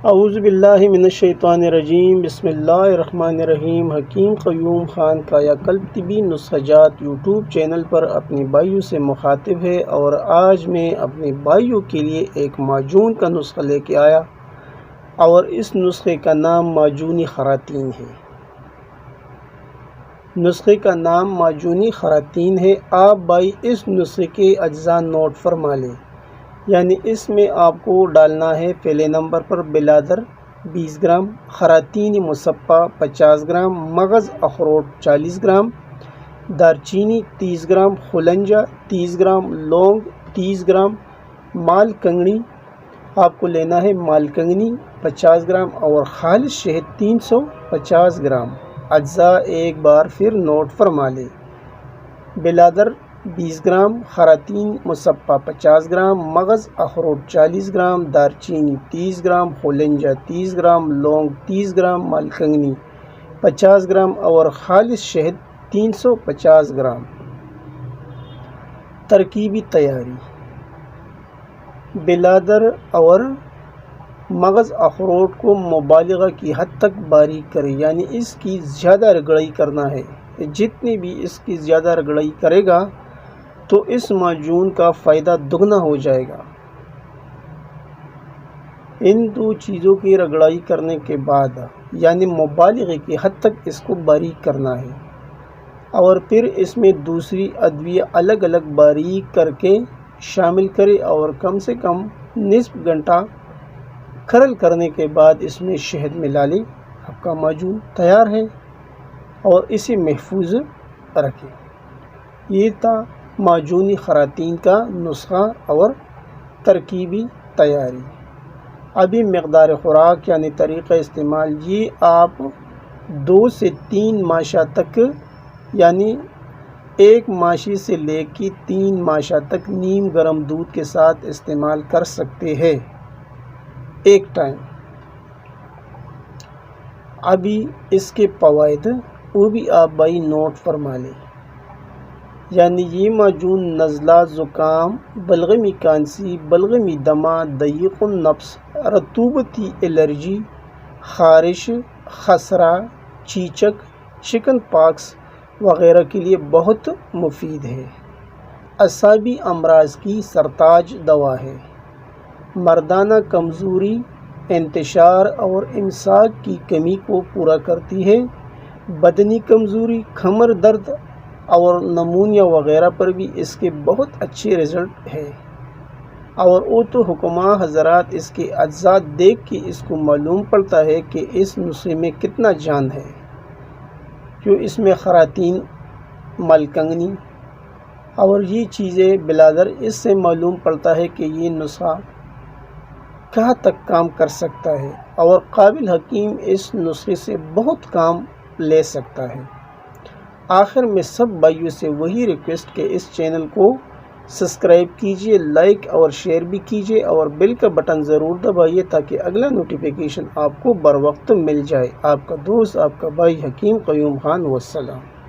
اعوذ باللہ من الشیطان الرجیم، بسم اللہ الرحمن الرحیم۔ حکیم قیوم خان کایا قلب طبی نسخہ جات یوٹیوب چینل پر اپنے بھائیوں سے مخاطب ہے، اور آج میں اپنے بھائیوں کے لیے ایک معجون کا نسخہ لے کے آیا، اور اس نسخے کا نام معجونی خراطین ہے۔ نسخے کا نام معجونی خراطین ہے۔ آپ بھائی اس نسخے کے اجزاء نوٹ فرما لیں، یعنی اس میں آپ کو ڈالنا ہے پہلے نمبر پر بلادر 20 گرام، خراطین مصفا 50 گرام، مغز اخروٹ 40 گرام، دارچینی 30 گرام، خلنجہ 30 گرام، لونگ 30 گرام، مال کنگنی آپ کو لینا ہے مال کنگنی 50 گرام، اور خالص شہد 350 گرام۔ اجزاء ایک بار پھر نوٹ فرما لیں۔ بلادر 20 گرام، خراطین مصفا 50 گرام، مغز اخروٹ 40 گرام، دارچینی 30 گرام، خلنجہ 30 گرام، لونگ 30 گرام، مال کنگنی 50 گرام، اور خالص شہد 350 گرام۔ ترکیبی تیاری: بلادر اور مغز اخروٹ کو مبالغہ کی حد تک باریک کریں، یعنی اس کی زیادہ رگڑائی کرنا ہے۔ جتنی بھی اس کی زیادہ رگڑائی کرے گا تو اس معجون کا فائدہ دگنا ہو جائے گا۔ ان دو چیزوں کی رگڑائی کرنے کے بعد یعنی مبالغے کی حد تک اس کو باریک کرنا ہے، اور پھر اس میں دوسری ادویہ الگ الگ باریک کر کے شامل کرے، اور کم سے کم نصف گھنٹہ کھرل کرنے کے بعد اس میں شہد ملا لیں۔ آپ کا معجون تیار ہے، اور اسے محفوظ رکھیں۔ یہ تھا معجونی خراطین کا نسخہ اور ترکیبی تیاری۔ ابھی مقدار خوراک یعنی طریقہ استعمال: یہ آپ 2 سے 3 ماشا تک، یعنی 1 ماشی سے لے کے 3 ماشا تک نیم گرم دودھ کے ساتھ استعمال کر سکتے ہیں ایک ٹائم۔ ابھی اس کے فوائد وہ بھی آپ بھائی نوٹ فرما لیں، یعنی یہ معجون نزلہ، زکام، بلغمی کانسی، بلغمی دمہ، ضیق النفس، رطوبتی الرجی، خارش، خسرہ، چیچک، چکن پاکس وغیرہ کے لیے بہت مفید ہے۔ اعصابی امراض کی سرتاج دوا ہے۔ مردانہ کمزوری، انتشار اور امساک کی کمی کو پورا کرتی ہے۔ بدنی کمزوری، کمر درد اور نمونیا وغیرہ پر بھی اس کے بہت اچھے رزلٹ ہیں، اور وہ تو حکماء حضرات اس کے اجزاء دیکھ کے اس کو معلوم پڑتا ہے کہ اس نسخے میں کتنا جان ہے، جو اس میں خراطین، مال کنگنی اور یہ چیزیں بلادر، اس سے معلوم پڑتا ہے کہ یہ نسخہ کہاں تک کام کر سکتا ہے، اور قابل حکیم اس نسخے سے بہت کام لے سکتا ہے۔ آخر میں سب بھائیوں سے وہی ریکویسٹ کہ اس چینل کو سبسکرائب کیجئے، لائک اور شیئر بھی کیجئے، اور بیل کا بٹن ضرور دبائیے تاکہ اگلا نوٹیفیکیشن آپ کو بر وقت مل جائے۔ آپ کا دوست، آپ کا بھائی حکیم قیوم خان، والسلام۔